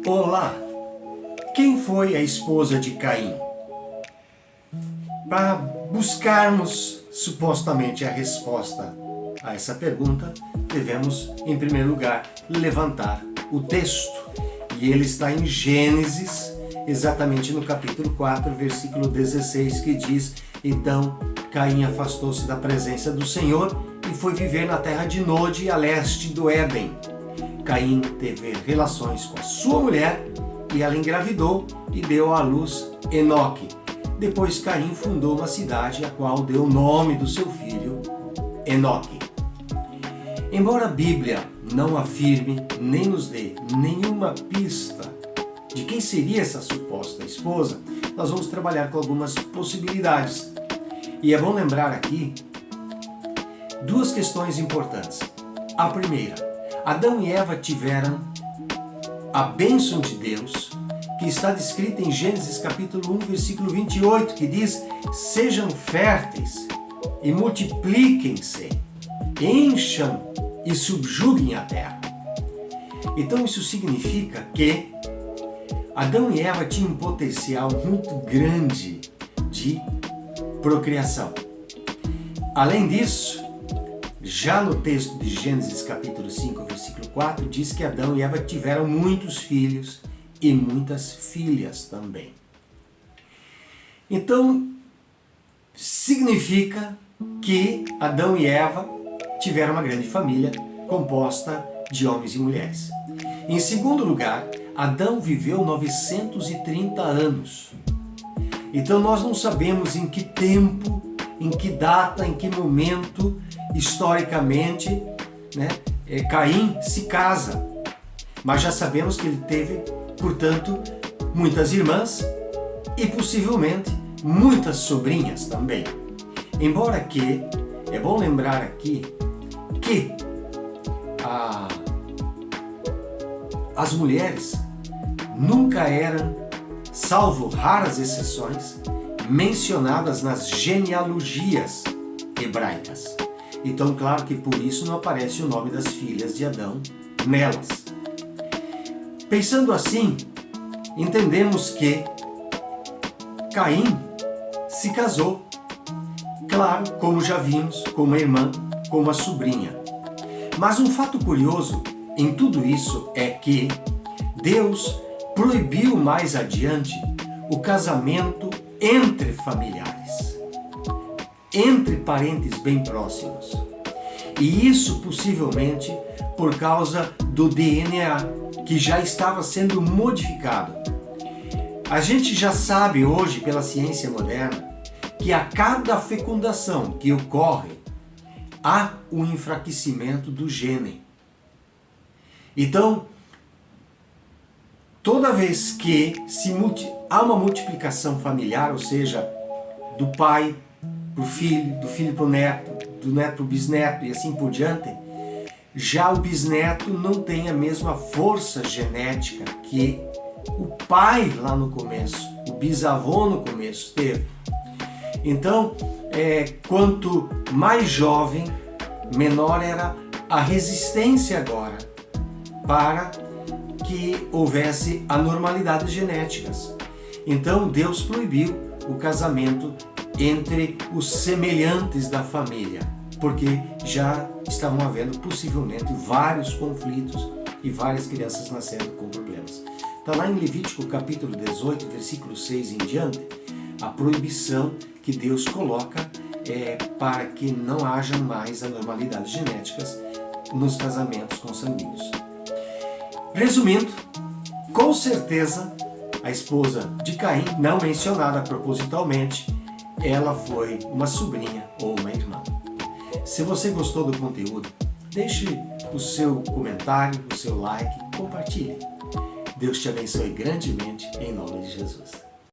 Olá! Quem foi a esposa de Caim? Para buscarmos supostamente a resposta a essa pergunta, devemos, em primeiro lugar, levantar o texto. E ele está em Gênesis, exatamente no capítulo 4, versículo 16, que diz: Então Caim afastou-se da presença do Senhor e foi viver na terra de Nod, a leste do Éden. Caim teve relações com a sua mulher e ela engravidou e deu à luz Enoque. Depois Caim fundou uma cidade a qual deu o nome do seu filho, Enoque. Embora a Bíblia não afirme nem nos dê nenhuma pista de quem seria essa suposta esposa, nós vamos trabalhar com algumas possibilidades. E é bom lembrar aqui duas questões importantes. A primeira: Adão e Eva tiveram a bênção de Deus, que está descrita em Gênesis capítulo 1, versículo 28, que diz: Sejam férteis e multipliquem-se, encham e subjuguem a terra. Então isso significa que Adão e Eva tinham um potencial muito grande de procriação. Além disso, já no texto de Gênesis capítulo 5, versículo 4, diz que Adão e Eva tiveram muitos filhos e muitas filhas também. Então, significa que Adão e Eva tiveram uma grande família composta de homens e mulheres. Em segundo lugar, Adão viveu 930 anos. Então nós não sabemos em que tempo, em que data, em que momento, historicamente, Caim se casa. Mas já sabemos que ele teve, portanto, muitas irmãs e possivelmente muitas sobrinhas também. Embora que, é bom lembrar aqui que as mulheres nunca eram, salvo raras exceções, mencionadas nas genealogias hebraicas. Então, claro que por isso não aparece o nome das filhas de Adão nelas. Pensando assim, entendemos que Caim se casou, claro, como já vimos, com uma irmã, com uma sobrinha. Mas um fato curioso em tudo isso é que Deus proibiu mais adiante o casamento entre familiares, entre parentes bem próximos. E isso possivelmente por causa do DNA, que já estava sendo modificado. A gente já sabe hoje, pela ciência moderna, que a cada fecundação que ocorre, há um enfraquecimento do gene. Então, toda vez que há uma multiplicação familiar, ou seja, do pai para o filho, do filho para o neto, do neto para o bisneto e assim por diante, já o bisneto não tem a mesma força genética que o pai lá no começo, o bisavô no começo teve. Então, quanto mais jovem, menor era a resistência agora para que houvesse anormalidades genéticas. Então Deus proibiu o casamento entre os semelhantes da família, porque já estavam havendo possivelmente vários conflitos e várias crianças nascendo com problemas. Está lá em Levítico capítulo 18, versículo 6 em diante, a proibição que Deus coloca para que não haja mais anormalidades genéticas nos casamentos consanguíneos. Resumindo, com certeza a esposa de Caim, não mencionada propositalmente, ela foi uma sobrinha ou uma irmã. Se você gostou do conteúdo, deixe o seu comentário, o seu like, compartilhe. Deus te abençoe grandemente, em nome de Jesus.